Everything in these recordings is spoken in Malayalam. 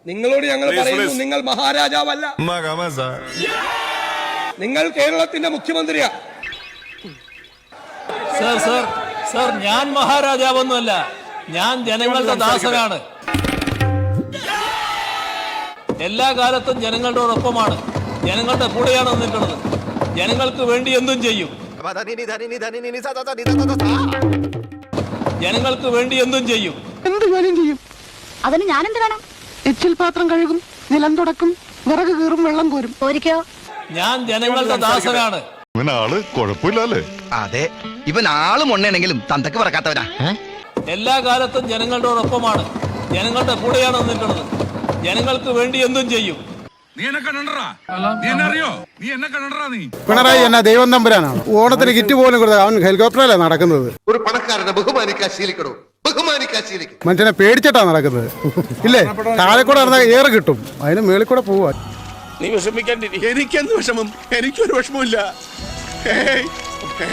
നിങ്ങളോട് ഞങ്ങൾ പറയുന്നു, നിങ്ങൾ മഹാരാജാവല്ല, നിങ്ങൾ കേരളത്തിന്റെ മുഖ്യമന്ത്രിയാ. സർ ഞാൻ മഹാരാജാവൊന്നുമല്ല, ഞാൻ ജനങ്ങളുടെ ദാസനാണ്. എല്ലാ കാലത്തും ജനങ്ങളോടൊപ്പമാണ്, ജനങ്ങളുടെ കൂടെയാണ് നിന്നിട്ടുള്ളത്. ജനങ്ങൾക്ക് വേണ്ടി എന്തും ചെയ്യും, ജനങ്ങൾക്ക് വേണ്ടി എന്തും ചെയ്യും. എന്ത് ജോലിയും ചെയ്യും. അതിന് ഞാൻ എന്ത് വേണം? എച്ചിൽ പാത്രം കഴുകും, നിലം തുടക്കും, വിറക് കീറും, വെള്ളം കോരും. പോരിക്കോ? ഞാൻ ജനങ്ങളുടെ ദാസനാണ്. ഇവനാള് കുഴപ്പമില്ലല്ലേ? അതെ, ഇവൻ ആള് മൊണ്ണയാണെങ്കിലും തന്തക്ക് പറക്കാത്തവനാ. എല്ലാ കാലത്തും ജനങ്ങളോടൊപ്പമാണ്, ജനങ്ങളുടെ കൂടെയാണ് നിന്നിട്ടുള്ളത്. ജനങ്ങൾക്ക് വേണ്ടി എന്തും ചെയ്യും. പിണറായി എന്നാ ദൈവം തമ്പുരാനാണ്. ഓണത്തിന് കിറ്റ് പോലും കൊടുത്ത അവൻ ഹെലികോപ്റ്ററല്ലേ നടക്കുന്നത്. ഒരു പണക്കാരനെ ബഹുമാനിക്കാൻ ശീലിക്കണോ? ബഹുമാനിക്കാൻ ശീലിക്കും. മനുഷ്യനെ പേടിച്ചിട്ടാ നടക്കുന്നത്. ഇല്ലേ, താഴെ കൂടെ നടന്നാൽ ഏറെ കിട്ടും, അതിന് മേളിൽ കൂടെ പോവാ. നീ വിഷമിക്കാണ്ടിരി. എനിക്കെന്ത് വിഷമം? എനിക്കൊരു വിഷമമില്ല,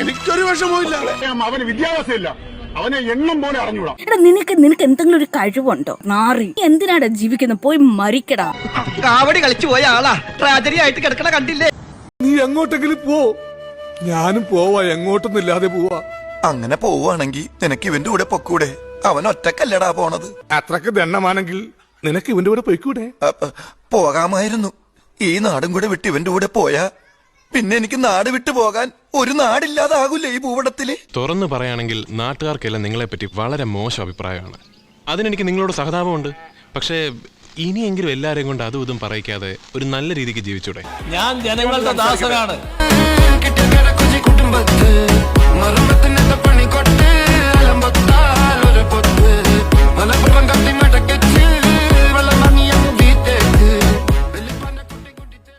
എനിക്കൊരു വിഷമമില്ല. അവന് വിദ്യാഭ്യാസമില്ല, അവനെ എണ്ണം പോലെ അറിഞ്ഞൂടാ. എടാ നിനക്ക് എന്തെങ്കിലും ഒരു കഴിവുണ്ടോ? നാറി, എന്തിനാടാ ജീവിക്കുന്നത്? പോയി മരിക്കടാ. കാവടി കളിച്ചു പോയ ആളാ ട്രാജഡി ആയിട്ട് കിടക്കണ കണ്ടില്ലേ? നീ എങ്ങോട്ടെങ്കിലും പോ, ഞാനും പോവാ. എങ്ങോട്ടൊന്നും ഇല്ലാതെ പോവാ. അങ്ങനെ പോവാണെങ്കിൽ നിനക്ക് ഇവന്റെ കൂടെ പൊക്കൂടെ? അവൻ ഒറ്റക്കല്ലടാ പോണത്. അത്രക്ക് ദണ്ണമാണെങ്കിൽ നിനക്ക് ഇവന്റെ കൂടെ പോയിക്കൂടെ? പോകാമായിരുന്നു. ഈ നാടും കൂടെ വിട്ട് ഇവന്റെ കൂടെ പോയാ പിന്നെ എനിക്ക് നാട് വിട്ടു പോകാൻ ഒരു നാടില്ലാതാകൂലേ ഈ ഭൂപടത്തില്? തുറന്നു പറയുകയാണെങ്കിൽ നാട്ടുകാർക്കെല്ലാം നിങ്ങളെപ്പറ്റി വളരെ മോശം അഭിപ്രായമാണ്. അതിനെനിക്ക് നിങ്ങളോട് സഹതാപമുണ്ട്. പക്ഷേ ഇനിയെങ്കിലും എല്ലാരെയും കൊണ്ട് അതും ഇതും പറയിക്കാതെ ഒരു നല്ല രീതിക്ക് ജീവിച്ചൂടെ? ഞാൻ ജനങ്ങളുടെ ദാസനാണ്. പണി